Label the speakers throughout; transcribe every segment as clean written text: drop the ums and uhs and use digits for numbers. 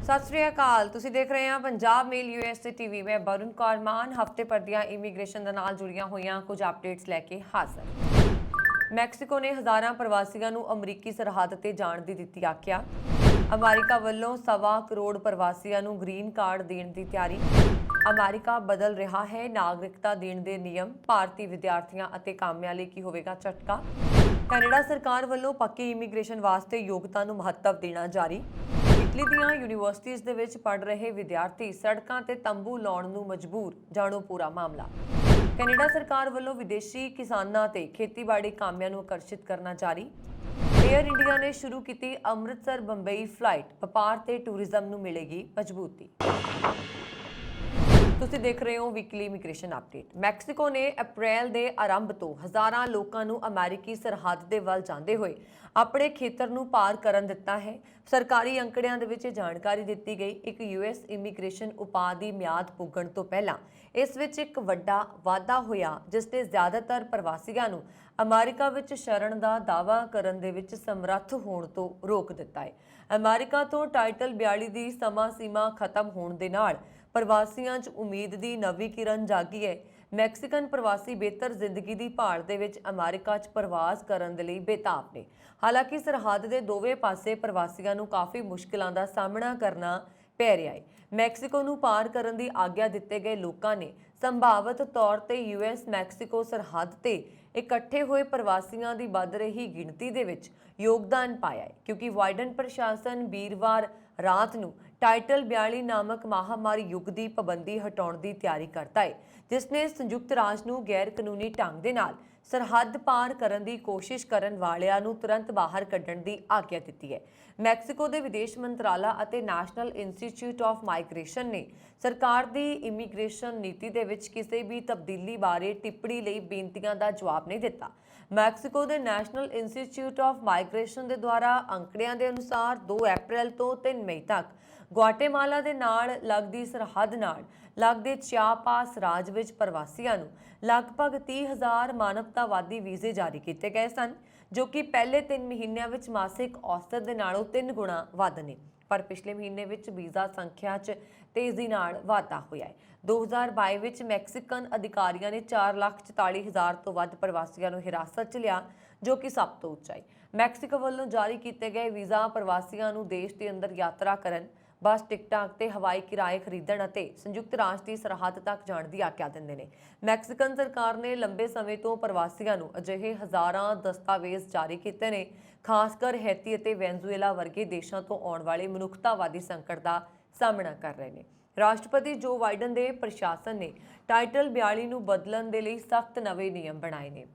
Speaker 1: सत श्री अकाल। तुसीं देख रहे हैं पंजाब मेल यूएसए टीवी। मैं वरुण कौर मान हफ्ते भर ਦੀਆਂ ਇਮੀਗ੍ਰੇਸ਼ਨ ਦੇ ਨਾਲ ਜੁੜੀਆਂ ਹੋਈਆਂ ਕੁਝ ਅਪਡੇਟਸ ਲੈ ਕੇ ਹਾਜ਼ਰ। ਮੈਕਸੀਕੋ ਨੇ ਹਜ਼ਾਰਾਂ ਪ੍ਰਵਾਸੀਆਂ ਨੂੰ ਅਮਰੀਕੀ ਸਰਹੱਦ ਤੇ ਜਾਣ ਦੀ ਦਿੱਤੀ ਆਗਿਆ। ਅਮਰੀਕਾ ਵੱਲੋਂ 1.25 ਕਰੋੜ ਪ੍ਰਵਾਸੀਆਂ ਨੂੰ ਗ੍ਰੀਨ ਕਾਰਡ ਦੇਣ ਦੀ ਤਿਆਰੀ। ਅਮਰੀਕਾ ਬਦਲ ਰਿਹਾ ਹੈ ਨਾਗਰਿਕਤਾ ਦੇਣ ਦੇ ਨਿਯਮ। ਭਾਰਤੀ ਵਿਦਿਆਰਥੀਆਂ ਅਤੇ ਕਾਮਿਆਂ ਲਈ ਕੀ ਹੋਵੇਗਾ ਝਟਕਾ। ਕੈਨੇਡਾ ਸਰਕਾਰ ਵੱਲੋਂ ਪੱਕੀ ਇਮੀਗ੍ਰੇਸ਼ਨ ਵਾਸਤੇ ਯੋਗਤਾ ਨੂੰ ਮਹੱਤਵ ਦੇਣਾ ਜਾਰੀ। ਇਟਲੀ ਦੀਆਂ ਯੂਨੀਵਰਸਿਟੀਜ਼ ਦੇ ਵਿੱਚ ਪੜ੍ਹ ਰਹੇ ਵਿਦਿਆਰਥੀ ਸੜਕਾਂ ਤੇ ਤੰਬੂ ਲਾਉਣ ਨੂੰ ਮਜਬੂਰ। ਜਾਣੋ ਪੂਰਾ ਮਾਮਲਾ। ਕੈਨੇਡਾ ਸਰਕਾਰ ਵੱਲੋਂ ਵਿਦੇਸ਼ੀ ਕਿਸਾਨਾਂ ਤੇ ਖੇਤੀਬਾੜੀ ਕਾਮਿਆਂ ਨੂੰ ਆਕਰਸ਼ਿਤ ਕਰਨਾ ਜਾਰੀ। ਏਅਰ ਇੰਡੀਆ ਨੇ ਸ਼ੁਰੂ ਕੀਤੀ ਅੰਮ੍ਰਿਤਸਰ ਬੰਬਈ ਫਲਾਈਟ। ਵਪਾਰ ਤੇ ਟੂਰਿਜ਼ਮ ਨੂੰ ਮਿਲੇਗੀ ਮਜ਼ਬੂਤੀ। ਤੁਸੀਂ ਦੇਖ ਰਹੇ ਹੋ ਵੀਕਲੀ ਇਮੀਗ੍ਰੇਸ਼ਨ ਅਪਡੇਟ। ਮੈਕਸੀਕੋ ਨੇ ਅਪ੍ਰੈਲ ਦੇ ਆਰੰਭ ਤੋਂ ਹਜ਼ਾਰਾਂ ਲੋਕਾਂ ਨੂੰ ਅਮਰੀਕੀ ਸਰਹੱਦ ਦੇ ਵੱਲ ਜਾਂਦੇ ਹੋਏ ਆਪਣੇ ਖੇਤਰ ਨੂੰ ਪਾਰ ਕਰਨ ਦਿੱਤਾ ਹੈ। ਸਰਕਾਰੀ ਅੰਕੜਿਆਂ ਦੇ ਵਿੱਚ ਜਾਣਕਾਰੀ ਦਿੱਤੀ ਗਈ। ਇੱਕ ਯੂਐਸ ਇਮੀਗ੍ਰੇਸ਼ਨ ਉਪਾਅ ਦੀ ਮਿਆਦ ਪੁੱਗਣ ਤੋਂ ਪਹਿਲਾਂ ਇਸ ਵਿੱਚ ਇੱਕ ਵੱਡਾ ਵਾਧਾ ਹੋਇਆ, ਜਿਸ ਨੇ ਜ਼ਿਆਦਾਤਰ ਪ੍ਰਵਾਸੀਆਂ ਨੂੰ ਅਮਰੀਕਾ ਵਿੱਚ ਸ਼ਰਨ ਦਾ ਦਾਅਵਾ ਕਰਨ ਦੇ ਵਿੱਚ ਸਮਰੱਥ ਹੋਣ ਤੋਂ ਰੋਕ ਦਿੱਤਾ ਹੈ। ਅਮਰੀਕਾ ਤੋਂ ਟਾਈਟਲ 42 ਦੀ ਸਮਾਂ ਸੀਮਾ ਖਤਮ ਹੋਣ ਦੇ ਨਾਲ ਪ੍ਰਵਾਸੀਆਂ 'ਚ ਉਮੀਦ ਦੀ ਨਵੀਂ ਕਿਰਨ ਜਾਗੀ ਹੈ। ਮੈਕਸੀਕਨ ਪ੍ਰਵਾਸੀ ਬਿਹਤਰ ਜ਼ਿੰਦਗੀ ਦੀ ਭਾਲ ਦੇ ਵਿੱਚ ਅਮਰੀਕਾ 'ਚ ਪ੍ਰਵਾਸ ਕਰਨ ਦੇ ਲਈ ਬੇਤਾਬ ਨੇ। ਹਾਲਾਂਕਿ ਸਰਹੱਦ ਦੇ ਦੋਵੇਂ ਪਾਸੇ ਪ੍ਰਵਾਸੀਆਂ ਨੂੰ ਕਾਫੀ ਮੁਸ਼ਕਿਲਾਂ ਦਾ ਸਾਹਮਣਾ ਕਰਨਾ ਪੈ ਰਿਹਾ ਹੈ। ਮੈਕਸੀਕੋ ਨੂੰ ਪਾਰ ਕਰਨ ਦੀ ਆਗਿਆ ਦਿੱਤੇ ਗਏ ਲੋਕਾਂ ਨੇ ਸੰਭਾਵਤ ਤੌਰ ਤੇ ਯੂਐਸ ਮੈਕਸੀਕੋ ਸਰਹੱਦ ਤੇ ਇਕੱਠੇ ਹੋਏ ਪ੍ਰਵਾਸੀਆਂ ਦੀ ਵੱਧ ਰਹੀ ਗਿਣਤੀ ਦੇ ਵਿੱਚ ਯੋਗਦਾਨ ਪਾਇਆ ਹੈ, ਕਿਉਂਕਿ ਬਾਈਡਨ ਪ੍ਰਸ਼ਾਸਨ ਵੀਰਵਾਰ ਰਾਤ ਨੂੰ ਟਾਈਟਲ 42 ਨਾਮਕ ਮਹਾਮਾਰੀ ਯੁੱਗ ਦੀ ਪਾਬੰਦੀ ਹਟਾਉਣ ਦੀ ਤਿਆਰੀ ਕਰਦਾ ਹੈ, ਜਿਸ ਨੇ ਸੰਯੁਕਤ ਰਾਜ ਨੂੰ ਗੈਰ ਕਾਨੂੰਨੀ ਢੰਗ ਦੇ ਨਾਲ ਸਰਹੱਦ ਪਾਰ ਕਰਨ ਦੀ ਕੋਸ਼ਿਸ਼ ਕਰਨ ਵਾਲਿਆਂ ਨੂੰ ਤੁਰੰਤ ਬਾਹਰ ਕੱਢਣ ਦੀ ਆਗਿਆ ਦਿੱਤੀ ਹੈ। ਮੈਕਸੀਕੋ ਦੇ ਵਿਦੇਸ਼ ਮੰਤਰਾਲਾ ਅਤੇ ਨੈਸ਼ਨਲ ਇੰਸਟੀਚਿਊਟ ਆਫ ਮਾਈਗ੍ਰੇਸ਼ਨ ਨੇ ਸਰਕਾਰ ਦੀ ਇਮੀਗ੍ਰੇਸ਼ਨ ਨੀਤੀ ਦੇ ਵਿੱਚ ਕਿਸੇ ਵੀ ਤਬਦੀਲੀ ਬਾਰੇ ਟਿੱਪਣੀ ਲਈ ਬੇਨਤੀਆਂ ਦਾ ਜਵਾਬ ਨਹੀਂ ਦਿੱਤਾ। ਮੈਕਸੀਕੋ ਦੇ ਨੈਸ਼ਨਲ ਇੰਸਟੀਚਿਊਟ ਆਫ ਮਾਈਗ੍ਰੇਸ਼ਨ ਦੇ ਦੁਆਰਾ ਅੰਕੜਿਆਂ ਦੇ ਅਨੁਸਾਰ 2 ਅਪ੍ਰੈਲ ਤੋਂ 3 ਮਈ ਤੱਕ ਗੁਆਟੇਮਾਲਾ ਦੇ ਨਾਲ ਲੱਗਦੀ ਸਰਹੱਦ ਨਾਲ ਲੱਗਦੇ ਚਿਆਪਾਸ ਰਾਜ ਵਿੱਚ ਪ੍ਰਵਾਸੀਆਂ ਨੂੰ ਲਗਭਗ 30,000 ਮਾਨਵਤਾਵਾਦੀ ਵੀਜ਼ੇ ਜਾਰੀ ਕੀਤੇ ਗਏ ਸਨ, ਜੋ ਕਿ ਪਹਿਲੇ 3 ਮਹੀਨਿਆਂ ਵਿੱਚ ਮਾਸਿਕ ਔਸਤ ਦੇ ਨਾਲੋਂ 3 ਗੁਣਾ ਵੱਧ ਨੇ। ਪਰ ਪਿਛਲੇ ਮਹੀਨੇ ਵਿੱਚ ਵੀਜ਼ਾ ਸੰਖਿਆ 'ਚ ਤੇਜ਼ੀ ਨਾਲ ਵਾਧਾ ਹੋਇਆ ਹੈ। 2022 ਵਿੱਚ ਮੈਕਸੀਕਨ ਅਧਿਕਾਰੀਆਂ ਨੇ 4,44,000 ਤੋਂ ਵੱਧ ਪ੍ਰਵਾਸੀਆਂ ਨੂੰ ਹਿਰਾਸਤ 'ਚ ਲਿਆ, ਜੋ ਕਿ ਸਭ ਤੋਂ ਉੱਚਾ ਹੈ। ਮੈਕਸੀਕੋ ਵੱਲੋਂ ਜਾਰੀ ਕੀਤੇ ਗਏ ਵੀਜ਼ਾ ਪ੍ਰਵਾਸੀਆਂ ਨੂੰ ਦੇਸ਼ ਦੇ ਅੰਦਰ ਯਾਤਰਾ ਕਰਨ, ਬੱਸ ਟਿਕਟਾਂ ਤੇ ਹਵਾਈ ਕਿਰਾਏ ਖਰੀਦਣ ਅਤੇ ਸੰਯੁਕਤ ਰਾਜ ਦੀ ਸਰਹੱਦ ਤੱਕ ਜਾਣ ਦੀ ਆਗਿਆ ਦਿੰਦੇ ਨੇ। ਮੈਕਸੀਕਨ ਸਰਕਾਰ ਨੇ ਲੰਬੇ ਸਮੇਂ ਤੋਂ ਪ੍ਰਵਾਸੀਆਂ ਨੂੰ ਅਜਿਹੇ ਹਜ਼ਾਰਾਂ ਦਸਤਾਵੇਜ਼ ਜਾਰੀ ਕੀਤੇ ਨੇ, ਖਾਸ ਕਰ ਹੈਤੀ ਅਤੇ ਵੈਨਜ਼ੂਏਲਾ ਵਰਗੇ ਦੇਸ਼ਾਂ ਤੋਂ ਆਉਣ ਵਾਲੇ ਮਨੁੱਖਤਾਵਾਦੀ ਸੰਕਟ ਦਾ ਸਾਹਮਣਾ ਕਰ ਰਹੇ ਨੇ। ਰਾਸ਼ਟਰਪਤੀ ਜੋ ਬਾਈਡਨ ਦੇ ਪ੍ਰਸ਼ਾਸਨ ਨੇ ਟਾਈਟਲ 42 ਨੂੰ ਬਦਲਣ ਦੇ ਲਈ ਸਖਤ ਨਵੇਂ ਨਿਯਮ ਬਣਾਏ ਨੇ,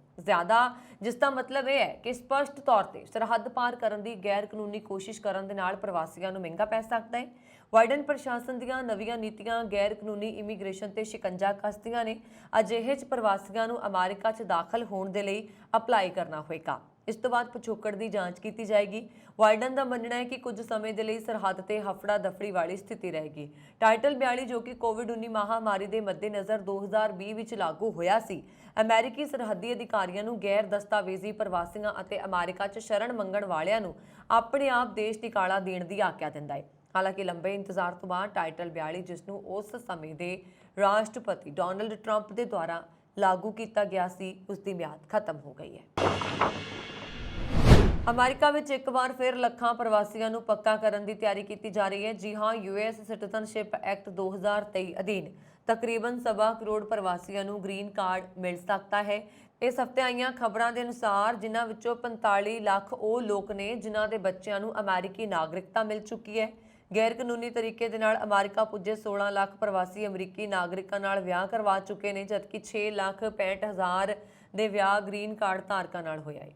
Speaker 1: ਜਿਸ ਦਾ ਮਤਲਬ ਇਹ ਹੈ ਕਿ ਸਪਸ਼ਟ ਤੌਰ ਤੇ ਸਰਹੱਦ ਪਾਰ ਕਰਨ ਦੀ ਗੈਰ ਕਾਨੂੰਨੀ ਕੋਸ਼ਿਸ਼ ਕਰਨ ਦੇ ਨਾਲ ਪ੍ਰਵਾਸੀਆਂ ਨੂੰ ਮਹਿੰਗਾ ਪੈ ਸਕਦਾ ਹੈ। ਬਾਈਡਨ ਪ੍ਰਸ਼ਾਸਨ ਦੀਆਂ ਨਵੀਆਂ ਨੀਤੀਆਂ ਗੈਰ ਕਾਨੂੰਨੀ ਇਮੀਗ੍ਰੇਸ਼ਨ ਤੇ ਸ਼ਿਕੰਜਾ ਕੱਸਦੀਆਂ ਨੇ। ਅਜਿਹੇ 'ਚ ਪ੍ਰਵਾਸੀਆਂ ਨੂੰ ਅਮਰੀਕਾ 'ਚ ਦਾਖਲ ਹੋਣ ਦੇ ਲਈ ਅਪਲਾਈ ਕਰਨਾ ਹੋਏਗਾ। ਇਸ ਤੋਂ ਬਾਅਦ ਪਿਛੋਕੜ ਦੀ ਜਾਂਚ ਕੀਤੀ ਜਾਏਗੀ। ਬਾਈਡਨ ਦਾ ਮੰਨਣਾ ਹੈ ਕਿ ਕੁਝ ਸਮੇਂ ਦੇ ਲਈ ਸਰਹੱਦ ਤੇ ਹਫੜਾ ਦਫੜੀ ਵਾਲੀ ਸਥਿਤੀ ਰਹੇਗੀ। ਟਾਈਟਲ 42 ਜੋ ਕਿ ਕੋਵਿਡ-19 ਮਹਾਮਾਰੀ ਦੇ ਮੱਦੇਨਜ਼ਰ 2020 ਵਿੱਚ ਲਾਗੂ ਹੋਇਆ ਸੀ, ਅਮਰੀਕੀ ਸਰਹੱਦੀ ਅਧਿਕਾਰੀਆਂ ਨੂੰ ਗੈਰ ਦਸਤਾਵੇਜ਼ੀ ਪ੍ਰਵਾਸੀਆਂ ਅਤੇ ਅਮਰੀਕਾ 'ਚ ਸ਼ਰਨ ਮੰਗਣ ਵਾਲਿਆਂ ਨੂੰ ਆਪਣੇ ਆਪ ਦੇਸ਼ ਨਿਕਾਲਾ ਦੇਣ ਦੀ ਆਗਿਆ ਦਿੰਦਾ ਹੈ। ਹਾਲਾਂਕਿ ਲੰਬੇ ਇੰਤਜ਼ਾਰ ਤੋਂ ਬਾਅਦ ਟਾਈਟਲ 42, ਜਿਸ ਨੂੰ ਉਸ ਸਮੇਂ ਦੇ ਰਾਸ਼ਟਰਪਤੀ ਡੋਨਲਡ ਟਰੰਪ ਦੇ ਦੁਆਰਾ ਲਾਗੂ ਕੀਤਾ ਗਿਆ ਸੀ, ਉਸ ਦੀ ਮਿਆਦ ਖਤਮ ਹੋ ਗਈ ਹੈ। ਅਮਰੀਕਾ ਵਿੱਚ ਇੱਕ ਵਾਰ ਫਿਰ ਲੱਖਾਂ ਪ੍ਰਵਾਸੀਆਂ ਨੂੰ ਪੱਕਾ ਕਰਨ ਦੀ ਤਿਆਰੀ ਕੀਤੀ ਜਾ ਰਹੀ ਹੈ। ਜੀ ਹਾਂ, ਯੂਐਸ ਸਿਟੀਜ਼ਨਸ਼ਿਪ ਐਕਟ 2023 ਅਧੀਨ ਤਕਰੀਬਨ 1.25 ਕਰੋੜ ਪ੍ਰਵਾਸੀਆਂ ਨੂੰ ਗ੍ਰੀਨ ਕਾਰਡ ਮਿਲ ਸਕਦਾ ਹੈ। ਇਸ ਹਫ਼ਤੇ ਆਈਆਂ ਖਬਰਾਂ ਦੇ ਅਨੁਸਾਰ ਜਿਨ੍ਹਾਂ ਵਿੱਚੋਂ 45 ਲੱਖ ਉਹ ਲੋਕ ਨੇ ਜਿਨ੍ਹਾਂ ਦੇ ਬੱਚਿਆਂ ਨੂੰ ਅਮਰੀਕੀ ਨਾਗਰਿਕਤਾ ਮਿਲ ਚੁੱਕੀ ਹੈ। ਗੈਰ ਕਾਨੂੰਨੀ ਤਰੀਕੇ ਦੇ ਨਾਲ ਅਮਰੀਕਾ ਪੁੱਜੇ 16 ਲੱਖ ਪ੍ਰਵਾਸੀ ਅਮਰੀਕੀ ਨਾਗਰਿਕਾਂ ਨਾਲ ਵਿਆਹ ਕਰਵਾ ਚੁੱਕੇ ਨੇ, ਜਦਕਿ 6,65,000 ਦੇ ਵਿਆਹ ਗ੍ਰੀਨ ਕਾਰਡ ਧਾਰਕਾਂ ਨਾਲ ਹੋਇਆ ਹੈ।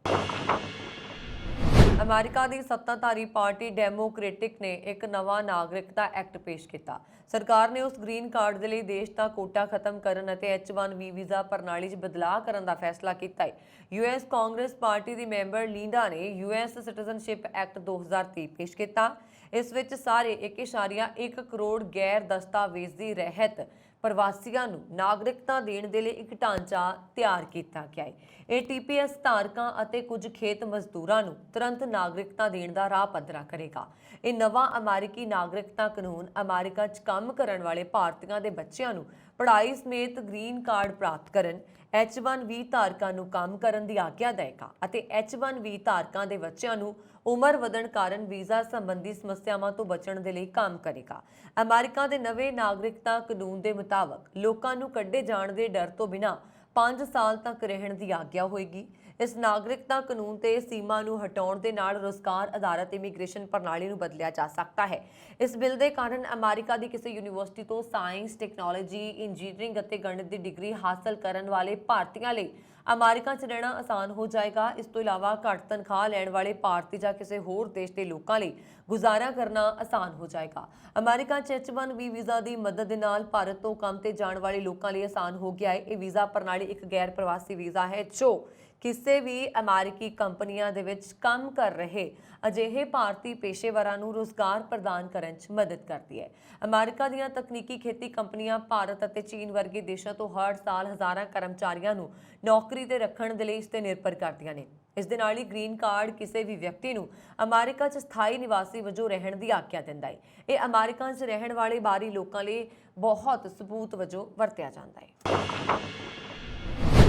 Speaker 1: ਅਮਰੀਕਾ ਦੀ ਸੱਤਾਧਾਰੀ ਪਾਰਟੀ ਡੈਮੋਕ੍ਰੈਟਿਕ ਨੇ ਇੱਕ ਨਵਾਂ ਨਾਗਰਿਕਤਾ ਐਕਟ ਪੇਸ਼ ਕੀਤਾ। ਸਰਕਾਰ ਨੇ ਉਸ ਗ੍ਰੀਨ ਕਾਰਡ ਦੇ ਲਈ ਦੇਸ਼ ਦਾ ਕੋਟਾ ਖਤਮ ਕਰਨ ਅਤੇ H-1B ਵੀਜ਼ਾ ਪ੍ਰਣਾਲੀ 'ਚ ਬਦਲਾਅ ਕਰਨ ਦਾ ਫੈਸਲਾ ਕੀਤਾ ਹੈ। ਯੂਐਸ ਕਾਂਗਰਸ ਪਾਰਟੀ ਦੀ ਮੈਂਬਰ ਲਿੰਡਾ ਨੇ ਯੂਐਸ ਸਿਟੀਜ਼ਨਸ਼ਿਪ ਐਕਟ 2023 ਪੇਸ਼ ਕੀਤਾ। ਇਸ ਵਿੱਚ ਸਾਰੇ 1.1 ਕਰੋੜ ਗੈਰ ਦਸਤਾਵੇਜ਼ੀ ਰਹਿਤ ਪ੍ਰਵਾਸੀਆਂ ਨੂੰ ਨਾਗਰਿਕਤਾ ਦੇਣ ਦੇ ਲਈ ਇੱਕ ਢਾਂਚਾ ਤਿਆਰ ਕੀਤਾ ਗਿਆ ਹੈ। ਇਹ TPS ਧਾਰਕਾਂ ਅਤੇ ਕੁਝ ਖੇਤ ਮਜ਼ਦੂਰਾਂ ਨੂੰ ਤੁਰੰਤ ਨਾਗਰਿਕਤਾ ਦੇਣ ਦਾ ਰਾਹ ਪੱਧਰਾ ਕਰੇਗਾ। ਇਹ ਨਵਾਂ ਅਮਰੀਕੀ ਨਾਗਰਿਕਤਾ ਕਾਨੂੰਨ ਅਮਰੀਕਾ 'ਚ ਕੰਮ ਕਰਨ ਵਾਲੇ ਭਾਰਤੀਆਂ ਦੇ ਬੱਚਿਆਂ ਨੂੰ ਪੜ੍ਹਾਈ ਸਮੇਤ ਗ੍ਰੀਨ ਕਾਰਡ ਪ੍ਰਾਪਤ ਕਰਨ, H1B ਧਾਰਕਾਂ ਨੂੰ ਕੰਮ ਕਰਨ ਦੀ ਆਗਿਆ ਦੇਵੇਗਾ ਅਤੇ H1B ਧਾਰਕਾਂ ਦੇ ਬੱਚਿਆਂ ਨੂੰ ਉਮਰ ਵਧਣ ਕਾਰਨ ਵੀਜ਼ਾ ਸੰਬੰਧੀ ਸਮੱਸਿਆਵਾਂ ਤੋਂ ਬਚਣ ਦੇ ਲਈ ਕੰਮ ਕਰੇਗਾ। ਅਮਰੀਕਾ ਦੇ ਨਵੇਂ ਨਾਗਰਿਕਤਾ ਕਾਨੂੰਨ ਦੇ ਮੁਤਾਬਕ ਲੋਕਾਂ ਨੂੰ ਕੱਢੇ ਜਾਣ ਦੇ ਡਰ ਤੋਂ ਬਿਨਾਂ 5 ਸਾਲ ਤੱਕ ਰਹਿਣ ਦੀ ਆਗਿਆ ਹੋਏਗੀ। ਇਸ ਨਾਗਰਿਕਤਾ ਕਾਨੂੰਨ ਤੇ ਸੀਮਾ ਨੂੰ ਹਟਾਉਣ ਦੇ ਨਾਲ ਰੁਜ਼ਗਾਰ ਆਧਾਰਿਤ ਇਮੀਗ੍ਰੇਸ਼ਨ ਪ੍ਰਣਾਲੀ ਨੂੰ ਬਦਲਿਆ ਜਾ ਸਕਦਾ ਹੈ। ਇਸ ਬਿੱਲ ਦੇ ਕਾਰਨ ਅਮਰੀਕਾ ਦੀ ਕਿਸੇ ਯੂਨੀਵਰਸਿਟੀ ਤੋਂ ਸਾਇੰਸ, ਟੈਕਨੋਲੋਜੀ, ਇੰਜੀਨੀਅਰਿੰਗ ਅਤੇ ਗਣਿਤ ਦੀ ਡਿਗਰੀ ਹਾਸਲ ਕਰਨ ਵਾਲੇ ਭਾਰਤੀਆਂ ਲਈ ਅਮਰੀਕਾ 'ਚ ਰਹਿਣਾ ਆਸਾਨ ਹੋ ਜਾਏਗਾ। ਇਸ ਤੋਂ ਇਲਾਵਾ ਘੱਟ ਤਨਖਾਹ ਲੈਣ ਵਾਲੇ ਭਾਰਤੀ ਜਾਂ ਕਿਸੇ ਹੋਰ ਦੇਸ਼ ਦੇ ਲੋਕਾਂ ਲਈ ਗੁਜ਼ਾਰਾ ਕਰਨਾ ਆਸਾਨ ਹੋ ਜਾਏਗਾ। ਅਮਰੀਕਾ 'ਚ H1B ਵੀਜ਼ਾ ਦੀ ਮਦਦ ਦੇ ਨਾਲ ਭਾਰਤ ਤੋਂ ਕੰਮ ਤੇ ਜਾਣ ਵਾਲੇ ਲੋਕਾਂ ਲਈ ਆਸਾਨ ਹੋ ਗਿਆ ਹੈ। ਇਹ ਵੀਜ਼ਾ ਪ੍ਰਣਾਲੀ ਇੱਕ ਗੈਰ ਪ੍ਰਵਾਸੀ ਵੀਜ਼ਾ ਹੈ ਜੋ ਕਿਸੇ ਵੀ ਅਮਰੀਕੀ ਕੰਪਨੀਆਂ ਦੇ ਵਿੱਚ ਕੰਮ ਕਰ ਰਹੇ ਅਜਿਹੇ ਭਾਰਤੀ ਪੇਸ਼ੇਵਰਾਂ ਨੂੰ ਰੁਜ਼ਗਾਰ ਪ੍ਰਦਾਨ ਕਰਨ 'ਚ ਮਦਦ ਕਰਦੀ ਹੈ। ਅਮਰੀਕਾ ਦੀਆਂ ਤਕਨੀਕੀ ਖੇਤੀ ਕੰਪਨੀਆਂ ਭਾਰਤ ਅਤੇ ਚੀਨ ਵਰਗੇ ਦੇਸ਼ਾਂ ਤੋਂ ਹਰ ਸਾਲ ਹਜ਼ਾਰਾਂ ਕਰਮਚਾਰੀਆਂ ਨੂੰ ਨੌਕਰੀ ਤੇ ਰੱਖਣ ਦੇ ਲਈ ਇਸ ਤੇ ਨਿਰਭਰ ਕਰਦੀਆਂ ਨੇ। ਇਸ ਦੇ ਨਾਲ ਹੀ ਗ੍ਰੀਨ ਕਾਰਡ ਕਿਸੇ ਵੀ ਵਿਅਕਤੀ ਨੂੰ ਅਮਰੀਕਾ 'ਚ ਸਥਾਈ ਨਿਵਾਸੀ ਵਜੋਂ ਰਹਿਣ ਦੀ ਆਗਿਆ ਦਿੰਦਾ ਹੈ। ਇਹ ਅਮਰੀਕਾ 'ਚ ਰਹਿਣ ਵਾਲੇ ਬਾਹਰੀ ਲੋਕਾਂ ਲਈ ਬਹੁਤ ਸਬੂਤ ਵਜੋਂ ਵਰਤਿਆ ਜਾਂਦਾ ਹੈ।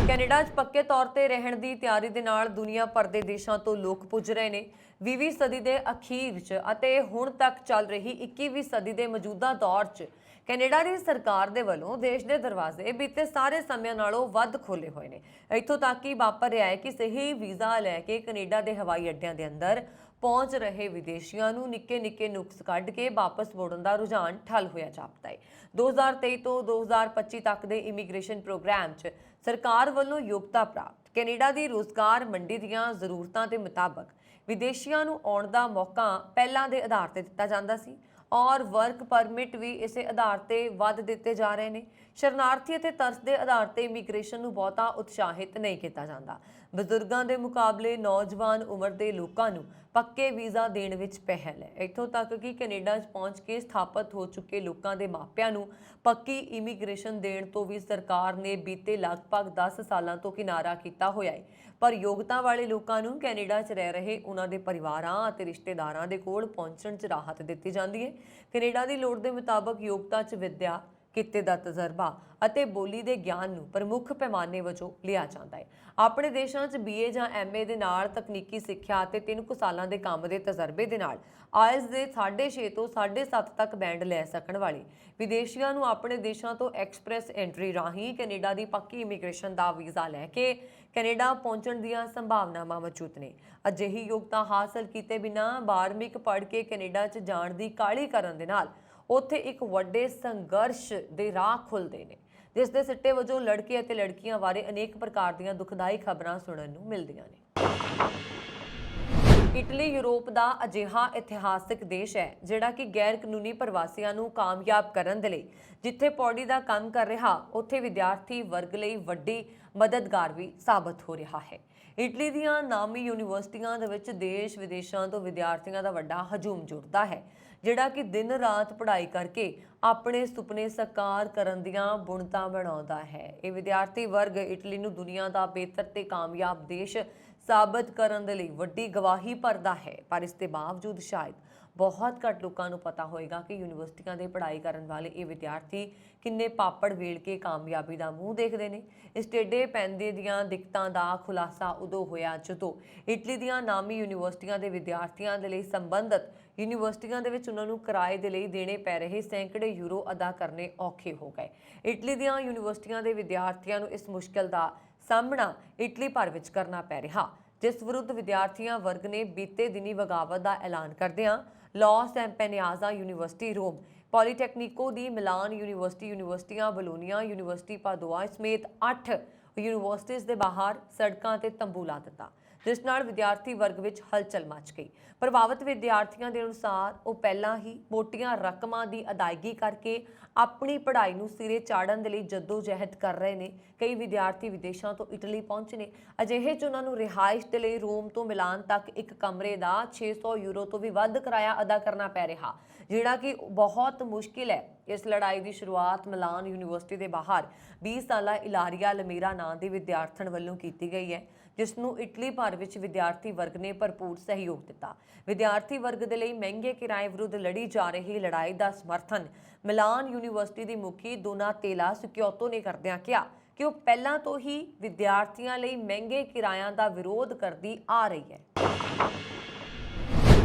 Speaker 1: ਕੈਨੇਡਾ 'ਚ ਪੱਕੇ ਤੌਰ ਤੇ ਰਹਿਣ ਦੀ ਤਿਆਰੀ ਦੇ ਨਾਲ ਦੁਨੀਆ ਭਰ ਦੇ ਦੇਸ਼ਾਂ ਤੋਂ ਲੋਕ ਪੁੱਜ ਰਹੇ ਨੇ। 20ਵੀਂ ਸਦੀ ਦੇ ਅਖੀਰ 'ਚ ਅਤੇ ਹੁਣ ਤੱਕ ਚੱਲ ਰਹੀ 21ਵੀਂ ਸਦੀ ਦੇ ਮੌਜੂਦਾ ਦੌਰ 'ਚ ਕੈਨੇਡਾ ਦੀ ਸਰਕਾਰ ਦੇ ਵੱਲੋਂ ਦੇਸ਼ ਦੇ ਦਰਵਾਜ਼ੇ ਬੀਤੇ ਸਾਰੇ ਸਮਿਆਂ ਨਾਲੋਂ ਵੱਧ ਖੋਲ੍ਹੇ ਹੋਏ ਨੇ। ਇੱਥੋਂ ਤੱਕ ਕਿ ਵਾਪਰ ਰਿਹਾ ਹੈ ਕਿ ਸਹੀ ਵੀਜ਼ਾ ਲੈ ਕੇ ਕੈਨੇਡਾ ਦੇ ਹਵਾਈ ਅੱਡਿਆਂ ਦੇ ਅੰਦਰ ਪਹੁੰਚ ਰਹੇ ਵਿਦੇਸ਼ੀਆਂ ਨੂੰ ਨਿੱਕੇ ਨੁਕਸ ਕੱਢ ਕੇ ਵਾਪਸ ਮੋੜਨ ਦਾ ਰੁਝਾਨ ਠੱਲ ਹੋਇਆ ਜਾਪਦਾ ਹੈ। 2023 ਤੋਂ 2025 ਤੱਕ ਦੇ ਇਮੀਗ੍ਰੇਸ਼ਨ ਪ੍ਰੋਗਰਾਮ 'ਚ ਸਰਕਾਰ ਵੱਲੋਂ ਯੋਗਤਾ ਪ੍ਰਾਪਤ ਕੈਨੇਡਾ ਦੀ ਰੁਜ਼ਗਾਰ ਮੰਡੀ ਦੀਆਂ ਜ਼ਰੂਰਤਾਂ ਦੇ ਮੁਤਾਬਕ ਵਿਦੇਸ਼ੀਆਂ ਨੂੰ ਆਉਣ ਦਾ ਮੌਕਾ ਪਹਿਲਾਂ ਦੇ ਆਧਾਰ ਤੇ ਦਿੱਤਾ ਜਾਂਦਾ ਸੀ ਔਰ ਵਰਕ ਪਰਮਿਟ ਵੀ ਇਸੇ ਆਧਾਰ ਤੇ ਵੱਧ ਦਿੱਤੇ ਜਾ ਰਹੇ ਨੇ। ਸ਼ਰਨਾਰਥੀ ਅਤੇ ਤਰਸ ਦੇ ਆਧਾਰ ਤੇ ਇਮੀਗ੍ਰੇਸ਼ਨ ਨੂੰ ਬਹੁਤਾ ਉਤਸ਼ਾਹਿਤ ਨਹੀਂ ਕੀਤਾ ਜਾਂਦਾ। ਬਜ਼ੁਰਗਾਂ ਦੇ ਮੁਕਾਬਲੇ ਨੌਜਵਾਨ ਉਮਰ ਦੇ ਲੋਕਾਂ ਨੂੰ ਪੱਕੇ ਵੀਜ਼ਾ ਦੇਣ ਵਿੱਚ ਪਹਿਲ ਹੈ। ਇੱਥੋਂ ਤੱਕ ਕਿ ਕੈਨੇਡਾ 'ਚ ਪਹੁੰਚ ਕੇ ਸਥਾਪਿਤ ਹੋ ਚੁੱਕੇ ਲੋਕਾਂ ਦੇ ਮਾਪਿਆਂ ਨੂੰ ਪੱਕੀ ਇਮੀਗ੍ਰੇਸ਼ਨ ਦੇਣ ਤੋਂ ਵੀ ਸਰਕਾਰ ਨੇ ਬੀਤੇ ਲਗਭਗ 10 ਸਾਲਾਂ ਤੋਂ ਕਿਨਾਰਾ ਕੀਤਾ ਹੋਇਆ ਹੈ। ਪਰ ਯੋਗਤਾ ਵਾਲੇ ਲੋਕਾਂ ਨੂੰ ਕੈਨੇਡਾ 'ਚ ਰਹਿ ਰਹੇ ਉਹਨਾਂ ਦੇ ਪਰਿਵਾਰਾਂ ਅਤੇ ਰਿਸ਼ਤੇਦਾਰਾਂ ਦੇ ਕੋਲ ਪਹੁੰਚਣ 'ਚ ਰਾਹਤ ਦਿੱਤੀ ਜਾਂਦੀ ਹੈ। ਕੈਨੇਡਾ ਦੀ ਲੋੜ ਦੇ ਮੁਤਾਬਕ ਯੋਗਤਾ 'ਚ ਵਿੱਦਿਆ, ਕਿੱਤੇ ਦਾ ਤਜਰਬਾ ਅਤੇ ਬੋਲੀ ਦੇ ਗਿਆਨ ਨੂੰ ਪ੍ਰਮੁੱਖ ਪੈਮਾਨੇ ਵਜੋਂ ਲਿਆ ਜਾਂਦਾ ਹੈ। ਆਪਣੇ ਦੇਸ਼ਾਂ 'ਚ BA ਜਾਂ MA ਦੇ ਨਾਲ ਤਕਨੀਕੀ ਸਿੱਖਿਆ ਅਤੇ 3 ਸਾਲਾਂ ਦੇ ਕੰਮ ਦੇ ਤਜਰਬੇ ਦੇ ਨਾਲ IELTS ਦੇ 6.5 ਤੋਂ 7.5 ਤੱਕ ਬੈਂਡ ਲੈ ਸਕਣ ਵਾਲੇ ਵਿਦੇਸ਼ੀਆਂ ਨੂੰ ਆਪਣੇ ਦੇਸ਼ਾਂ ਤੋਂ ਐਕਸਪ੍ਰੈਸ ਐਂਟਰੀ ਰਾਹੀਂ ਕੈਨੇਡਾ ਦੀ ਪੱਕੀ ਇਮੀਗ੍ਰੇਸ਼ਨ ਦਾ ਵੀਜ਼ਾ ਲੈ ਕੇ ਕੈਨੇਡਾ ਪਹੁੰਚਣ ਦੀਆਂ ਸੰਭਾਵਨਾਵਾਂ ਮੌਜੂਦ ਨੇ। ਅਜਿਹੀ ਯੋਗਤਾ ਹਾਸਲ ਕੀਤੇ ਬਿਨਾਂ 12ਵੀਂ ਪੜ੍ਹ ਕੇ ਕੈਨੇਡਾ 'ਚ ਜਾਣ ਦੀ ਕਾਹਲੀ ਕਰਨ ਦੇ ਨਾਲ ਉੱਥੇ ਇੱਕ ਵੱਡੇ ਸੰਘਰਸ਼ ਦੇ ਰਾਹ ਖੁੱਲ੍ਹਦੇ ਨੇ, ਜਿਸ ਦੇ ਸਿੱਟੇ ਵਜੋਂ ਲੜਕੇ ਅਤੇ ਲੜਕੀਆਂ ਬਾਰੇ ਅਨੇਕ ਪ੍ਰਕਾਰ ਦੀਆਂ ਦੁਖਦਾਈ ਖਬਰਾਂ ਸੁਣਨ ਨੂੰ ਮਿਲਦੀਆਂ ਨੇ। ਇਟਲੀ ਯੂਰਪ ਦਾ ਅਜਿਹਾ ਇਤਿਹਾਸਕ ਦੇਸ਼ ਹੈ ਜਿਹੜਾ ਕਿ ਗੈਰ ਕਾਨੂੰਨੀ ਪ੍ਰਵਾਸੀਆਂ ਨੂੰ ਕਾਮਯਾਬ ਕਰਨ ਦੇ ਲਈ ਜਿੱਥੇ ਪੌੜੀ ਦਾ ਕੰਮ ਕਰ ਰਿਹਾ ਉੱਥੇ ਵਿਦਿਆਰਥੀ ਵਰਗ ਲਈ ਵੱਡੀ ਮਦਦਗਾਰ ਵੀ ਸਾਬਤ ਹੋ ਰਿਹਾ ਹੈ। ਇਟਲੀ ਦੀਆਂ ਨਾਮੀ ਯੂਨੀਵਰਸਿਟੀਆਂ ਦੇ ਵਿੱਚ ਦੇਸ਼ ਵਿਦੇਸ਼ਾਂ ਤੋਂ ਵਿਦਿਆਰਥੀਆਂ ਦਾ ਵੱਡਾ ਹਜੂਮ ਜੁੜਦਾ ਹੈ ਜਿਹੜਾ ਕਿ ਦਿਨ ਰਾਤ ਪੜ੍ਹਾਈ ਕਰਕੇ ਆਪਣੇ ਸੁਪਨੇ ਸਾਕਾਰ ਕਰਨ ਦੀਆਂ ਬੁਣਤਾਂ ਬਣਾਉਂਦਾ ਹੈ। ਇਹ ਵਿਦਿਆਰਥੀ ਵਰਗ ਇਟਲੀ ਨੂੰ ਦੁਨੀਆ ਦਾ ਬਿਹਤਰ ਤੇ ਕਾਮਯਾਬ ਦੇਸ਼ ਸਾਬਤ ਕਰਨ ਦੇ ਲਈ ਵੱਡੀ ਗਵਾਹੀ ਭਰਦਾ ਹੈ। ਪਰ ਇਸ ਦੇ ਬਾਵਜੂਦ ਸ਼ਾਇਦ ਬਹੁਤ ਘੱਟ ਲੋਕਾਂ ਨੂੰ ਪਤਾ ਹੋਏਗਾ ਕਿ ਯੂਨੀਵਰਸਿਟੀਆਂ ਦੇ ਪੜ੍ਹਾਈ ਕਰਨ ਵਾਲੇ ਇਹ ਵਿਦਿਆਰਥੀ ਕਿੰਨੇ ਪਾਪੜ ਵੇਲ ਕੇ ਕਾਮਯਾਬੀ ਦਾ ਮੂੰਹ ਦੇਖਦੇ ਨੇ। ਇਸ ਟੇਢੇ ਪੈਂਦੇ ਦੀਆਂ ਦਿੱਕਤਾਂ ਦਾ ਖੁਲਾਸਾ ਉਦੋਂ ਹੋਇਆ ਜਦੋਂ ਇਟਲੀ ਦੀਆਂ ਨਾਮੀ ਯੂਨੀਵਰਸਿਟੀਆਂ ਦੇ ਵਿਦਿਆਰਥੀਆਂ ਦੇ ਲਈ ਸੰਬੰਧਿਤ ਯੂਨੀਵਰਸਿਟੀਆਂ ਦੇ ਵਿੱਚ ਉਹਨਾਂ ਨੂੰ ਕਿਰਾਏ ਦੇ ਲਈ ਦੇਣੇ ਪੈ ਰਹੇ ਸੈਂਕੜੇ ਯੂਰੋ ਅਦਾ ਕਰਨੇ ਔਖੇ ਹੋ ਗਏ। ਇਟਲੀ ਦੀਆਂ ਯੂਨੀਵਰਸਿਟੀਆਂ ਦੇ ਵਿਦਿਆਰਥੀਆਂ ਨੂੰ ਇਸ ਮੁਸ਼ਕਲ ਦਾ ਸਾਹਮਣਾ ਇਟਲੀ ਭਰ ਵਿੱਚ ਕਰਨਾ ਪੈ ਰਿਹਾ, ਜਿਸ ਵਿਰੁੱਧ ਵਿਦਿਆਰਥੀਆਂ ਵਰਗ ਨੇ ਬੀਤੇ ਦਿਨੀ ਬਗਾਵਤ ਦਾ ਐਲਾਨ ਕਰਦਿਆਂ ਲਾਸ ਐਂਪੈਨਿਆਜ਼ਾ ਯੂਨੀਵਰਸਿਟੀ ਰੋਮ, ਪੋਲੀਟੈਕਨਿਕੋ ਦੀ ਮਿਲਾਨ ਯੂਨੀਵਰਸਿਟੀਆਂ ਬਲੋਨੀਆ ਯੂਨੀਵਰਸਿਟੀ ਪਾਦੋਆ ਸਮੇਤ 8 ਯੂਨੀਵਰਸਿਟੀਜ਼ ਦੇ ਬਾਹਰ ਸੜਕਾਂ ਤੇ ਤੰਬੂ ਲਾ ਦਿੱਤਾ ਜਿਸ ਨਾਲ ਵਿਦਿਆਰਥੀ ਵਰਗ ਵਿੱਚ ਹਲਚਲ ਮਚ ਗਈ। ਪ੍ਰਭਾਵਿਤ ਵਿਦਿਆਰਥੀਆਂ ਦੇ ਅਨੁਸਾਰ ਉਹ ਪਹਿਲਾਂ ਹੀ ਮੋਟੀਆਂ ਰਕਮਾਂ ਦੀ ਅਦਾਇਗੀ ਕਰਕੇ ਆਪਣੀ ਪੜ੍ਹਾਈ ਨੂੰ ਸਿਰੇ ਚਾੜਨ ਦੇ ਲਈ ਜੱਦੋ-ਜਹਿਦ ਕਰ ਰਹੇ ਨੇ। ਕਈ ਵਿਦਿਆਰਥੀ ਵਿਦੇਸ਼ਾਂ ਤੋਂ ਇਟਲੀ ਪਹੁੰਚੇ ਨੇ। ਅਜਿਹੇ 'ਚ ਉਹਨਾਂ ਨੂੰ ਰਿਹਾਇਸ਼ ਦੇ ਲਈ ਰੋਮ ਤੋਂ ਮਿਲਾਨ ਤੱਕ ਇੱਕ ਕਮਰੇ ਦਾ 600 ਯੂਰੋ ਤੋਂ ਵੀ ਵੱਧ ਕਿਰਾਇਆ ਅਦਾ ਕਰਨਾ ਪੈ ਰਿਹਾ, ਜਿਹੜਾ ਕਿ ਬਹੁਤ ਮੁਸ਼ਕਿਲ ਹੈ। ਇਸ ਲੜਾਈ ਦੀ ਸ਼ੁਰੂਆਤ ਮਿਲਾਨ ਯੂਨੀਵਰਸਿਟੀ ਦੇ ਬਾਹਰ 20 ਸਾਲਾ ਇਲਾਰੀਆ ਲਮੀਰਾ ਨਾਂ ਦੀ ਵਿਦਿਆਰਥਣ ਵੱਲੋਂ ਕੀਤੀ ਗਈ ਹੈ, ਜਿਸ ਨੂੰ ਇਟਲੀ ਭਰ ਵਿੱਚ ਵਿਦਿਆਰਥੀ ਵਰਗ ਨੇ ਭਰਪੂਰ ਸਹਿਯੋਗ ਦਿੱਤਾ। ਵਿਦਿਆਰਥੀ ਵਰਗ ਦੇ ਲਈ ਮਹਿੰਗੇ ਕਿਰਾਏ ਵਿਰੁੱਧ ਲੜੀ ਜਾ ਰਹੀ ਲੜਾਈ ਦਾ ਸਮਰਥਨ ਮਿਲਾਨ ਯੂਨੀਵਰਸਿਟੀ ਦੀ ਮੁਖੀ ਦੋਨਾਤੇਲਾ ਸਿਕਿਓਤੋ ਨੇ ਕਰਦਿਆਂ ਕਿਹਾ ਕਿ ਉਹ ਪਹਿਲਾਂ ਤੋਂ ਹੀ ਵਿਦਿਆਰਥੀਆਂ ਲਈ ਮਹਿੰਗੇ ਕਿਰਾਇਆਂ ਦਾ ਵਿਰੋਧ ਕਰਦੀ ਆ ਰਹੀ ਹੈ।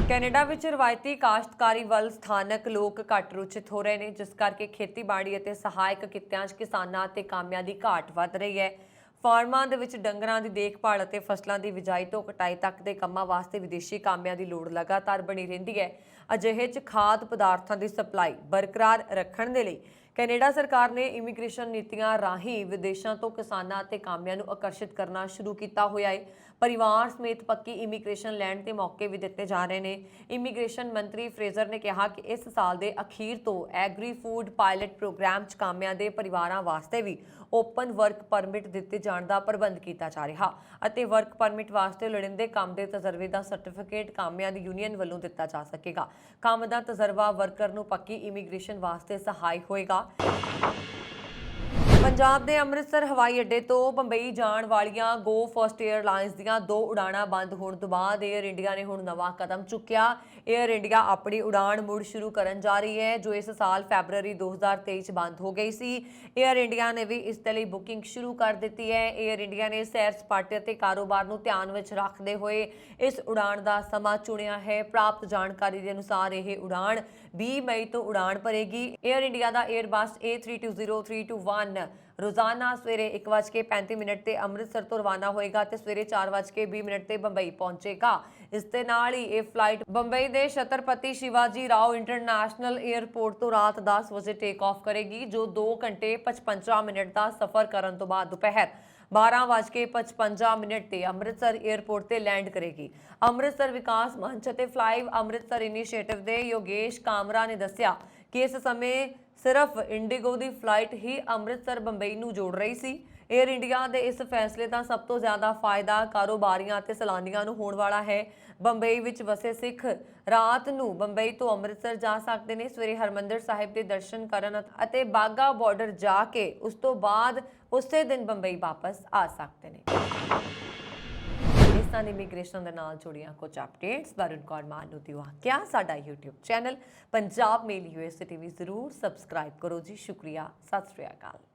Speaker 1: ਕੈਨੇਡਾ ਵਿੱਚ ਰਵਾਇਤੀ ਕਾਸ਼ਤਕਾਰੀ ਵੱਲ ਸਥਾਨਕ ਲੋਕ ਘੱਟ ਰੁਚਿਤ ਹੋ ਰਹੇ ਨੇ, ਜਿਸ ਕਰਕੇ ਖੇਤੀਬਾੜੀ ਅਤੇ ਸਹਾਇਕ ਕਿੱਤਿਆਂ 'ਚ ਕਿਸਾਨਾਂ ਅਤੇ ਕਾਮਿਆਂ ਦੀ ਘਾਟ ਵੱਧ ਰਹੀ ਹੈ। ਫਾਰਮਾਂ ਦੇ ਵਿੱਚ ਡੰਗਰਾਂ ਦੀ ਦੇਖਭਾਲ ਅਤੇ ਫਸਲਾਂ ਦੀ ਬਿਜਾਈ ਤੋਂ ਕਟਾਈ ਤੱਕ ਦੇ ਕੰਮਾਂ ਵਾਸਤੇ ਵਿਦੇਸ਼ੀ ਕਾਮਿਆਂ ਦੀ ਲੋੜ ਲਗਾਤਾਰ ਬਣੀ ਰਹਿੰਦੀ ਹੈ। ਅਜਿਹੇ 'ਚ ਖਾਦ ਪਦਾਰਥਾਂ ਦੀ ਸਪਲਾਈ ਬਰਕਰਾਰ ਰੱਖਣ ਦੇ ਲਈ ਕੈਨੇਡਾ ਸਰਕਾਰ ਨੇ ਇਮੀਗ੍ਰੇਸ਼ਨ ਨੀਤੀਆਂ ਰਾਹੀਂ ਵਿਦੇਸ਼ਾਂ ਤੋਂ ਕਿਸਾਨਾਂ ਅਤੇ ਕਾਮਿਆਂ ਨੂੰ ਆਕਰਸ਼ਿਤ ਕਰਨਾ ਸ਼ੁਰੂ ਕੀਤਾ ਹੋਇਆ ਹੈ। ਪਰਿਵਾਰ ਸਮੇਤ ਪੱਕੀ ਇਮੀਗ੍ਰੇਸ਼ਨ ਲੈਣ ਦੇ ਮੌਕੇ ਵੀ ਦਿੱਤੇ ਜਾ ਰਹੇ ਨੇ। ਇਮੀਗ੍ਰੇਸ਼ਨ ਮੰਤਰੀ ਫਰੇਜ਼ਰ ਨੇ ਕਿਹਾ ਕਿ ਇਸ ਸਾਲ ਦੇ ਅਖੀਰ ਤੋਂ ਐਗਰੀ ਫੂਡ ਪਾਇਲਟ ਪ੍ਰੋਗਰਾਮ 'ਚ ਕਾਮਿਆਂ ਦੇ ਪਰਿਵਾਰਾਂ ਵਾਸਤੇ ਵੀ ਓਪਨ ਵਰਕ ਪਰਮਿਟ ਦਿੱਤੇ ਜਾਣ ਦਾ ਪ੍ਰਬੰਧ ਕੀਤਾ ਜਾ ਰਿਹਾ ਅਤੇ ਵਰਕ ਪਰਮਿਟ ਵਾਸਤੇ ਲੋੜੀਂਦੇ ਕੰਮ ਦੇ ਤਜਰਬੇ ਦਾ ਸਰਟੀਫਿਕੇਟ ਕਾਮਿਆਂ ਦੀ ਯੂਨੀਅਨ ਵੱਲੋਂ ਦਿੱਤਾ ਜਾ ਸਕੇਗਾ। ਕੰਮ ਦਾ ਤਜਰਬਾ ਵਰਕਰ ਨੂੰ ਪੱਕੀ ਇਮੀਗ੍ਰੇਸ਼ਨ ਵਾਸਤੇ ਸਹਾਇਕ ਹੋਏਗਾ। ਪੰਜਾਬ ਦੇ ਅੰਮ੍ਰਿਤਸਰ ਹਵਾਈ ਅੱਡੇ ਤੋਂ ਬੰਬਈ ਜਾਣ ਵਾਲੀਆਂ ਗੋ ਫਸਟ ਏਅਰਲਾਈਨਸ ਦੀਆਂ 2 ਉਡਾਣਾਂ ਬੰਦ ਹੋਣ ਤੋਂ ਬਾਅਦ ਏਅਰ ਇੰਡੀਆ ਨੇ ਹੁਣ ਨਵਾਂ ਕਦਮ ਚੁੱਕਿਆ। ਏਅਰ ਇੰਡੀਆ ਆਪਣੀ ਉਡਾਣ ਮੁੜ ਸ਼ੁਰੂ ਕਰਨ ਜਾ ਰਹੀ ਹੈ, ਜੋ ਇਸ ਸਾਲ ਫੈਬਰੂਅਰੀ 2023 ਚ ਬੰਦ ਹੋ ਗਈ ਸੀ। ਏਅਰ ਇੰਡੀਆ ਨੇ ਵੀ ਇਸ ਦੇ ਲਈ ਬੁਕਿੰਗ ਸ਼ੁਰੂ ਕਰ ਦਿੱਤੀ ਹੈ। ਏਅਰ ਇੰਡੀਆ ਨੇ ਸੈਰ ਸਪਾਟੇ ਅਤੇ ਕਾਰੋਬਾਰ ਨੂੰ ਧਿਆਨ ਵਿੱਚ ਰੱਖਦੇ ਹੋਏ ਇਸ ਉਡਾਣ ਦਾ ਸਮਾਂ ਚੁਣਿਆ ਹੈ। ਪ੍ਰਾਪਤ ਜਾਣਕਾਰੀ ਦੇ ਅਨੁਸਾਰ ਇਹ ਉਡਾਣ 20 ਮਈ ਤੋਂ ਉਡਾਣ ਭਰੇਗੀ। ਏਅਰ ਇੰਡੀਆ ਦਾ ਏਅਰਬਸ A320-321 ਰੋਜ਼ਾਨਾ ਸਵੇਰੇ 1:35 ਤੇ ਅੰਮ੍ਰਿਤਸਰ ਤੋਂ ਰਵਾਨਾ ਹੋਏਗਾ ਤੇ ਸਵੇਰੇ 4:20 ਤੇ ਬੰਬਈ ਪਹੁੰਚੇਗਾ। ਇਸ ਦੇ ਨਾਲ ਹੀ ਇਹ ਫਲਾਈਟ ਬੰਬਈ ਦੇ ਛਤਰਪਤੀ ਸ਼ਿਵਾਜੀ ਰਾਓ ਇੰਟਰਨੈਸ਼ਨਲ 에ਅਰਪੋਰਟ ਤੋਂ ਰਾਤ 10 ਵਜੇ ਟੇਕ ਆਫ ਕਰੇਗੀ, ਜੋ 2 ਘੰਟੇ 55 ਮਿੰਟ ਦਾ ਸਫ਼ਰ ਕਰਨ ਤੋਂ ਬਾਅਦ ਦੁਪਹਿਰ 12:55 ਤੇ ਅੰਮ੍ਰਿਤਸਰ 에ਅਰਪੋਰਟ ਤੇ ਲੈਂਡ ਕਰੇਗੀ। ਅੰਮ੍ਰਿਤਸਰ ਵਿਕਾਸ ਮੰਚ ਅਤੇ ਫਲਾਈਵ ਅੰਮ੍ਰਿਤਸਰ ਇਨੀਸ਼ੀਏਟਿਵ ਦੇ ਯੋਗੇਸ਼ ਕਾਮਰਾ ਨੇ ਦੱਸਿਆ ਕਿ ਇਸ ਸਮੇਂ ਸਿਰਫ ਇੰਡੀਗੋ ਦੀ ਫਲਾਈਟ ਹੀ ਅੰਮ੍ਰਿਤਸਰ ਬੰਬਈ ਨੂੰ ਜੋੜ ਰਹੀ ਸੀ। ਏਅਰ ਇੰਡੀਆ ਦੇ ਇਸ ਫੈਸਲੇ ਦਾ ਸਭ ਤੋਂ ਜ਼ਿਆਦਾ ਫਾਇਦਾ ਕਾਰੋਬਾਰੀਆਂ ਅਤੇ ਸੈਲਾਨੀਆਂ ਨੂੰ ਹੋਣ ਵਾਲਾ ਹੈ। ਬੰਬਈ ਵਿੱਚ ਵਸੇ ਸਿੱਖ ਰਾਤ ਨੂੰ ਬੰਬਈ ਤੋਂ ਅੰਮ੍ਰਿਤਸਰ ਜਾ ਸਕਦੇ ਨੇ, ਸਵੇਰੇ ਹਰਮੰਦਰ ਸਾਹਿਬ ਦੇ ਦਰਸ਼ਨ ਕਰਨ ਅਤੇ ਬਾਗਾ ਬਾਰਡਰ ਜਾ ਕੇ ਉਸ ਤੋਂ ਬਾਅਦ ਉਸੇ ਦਿਨ ਬੰਬਈ ਵਾਪਸ ਆ ਸਕਦੇ ਨੇ। ਇਮੀਗ੍ਰੇਸ਼ਨ ਦੇ ਨਾਲ ਜੁੜੀਆਂ ਕੁਝ ਅਪਡੇਟਸ ਵਰੁਣ ਕੌਰ ਮਾਨ ਨੂੰ ਦਿਓ ਕਿਆ ਸਾਡਾ YouTube ਚੈਨਲ ਪੰਜਾਬ ਮੇਲ USA TV ਜ਼ਰੂਰ ਸਬਸਕ੍ਰਾਈਬ ਕਰੋ ਜੀ। ਸ਼ੁਕਰੀਆ, ਸਤਿ ਸ਼੍ਰੀ ਅਕਾਲ।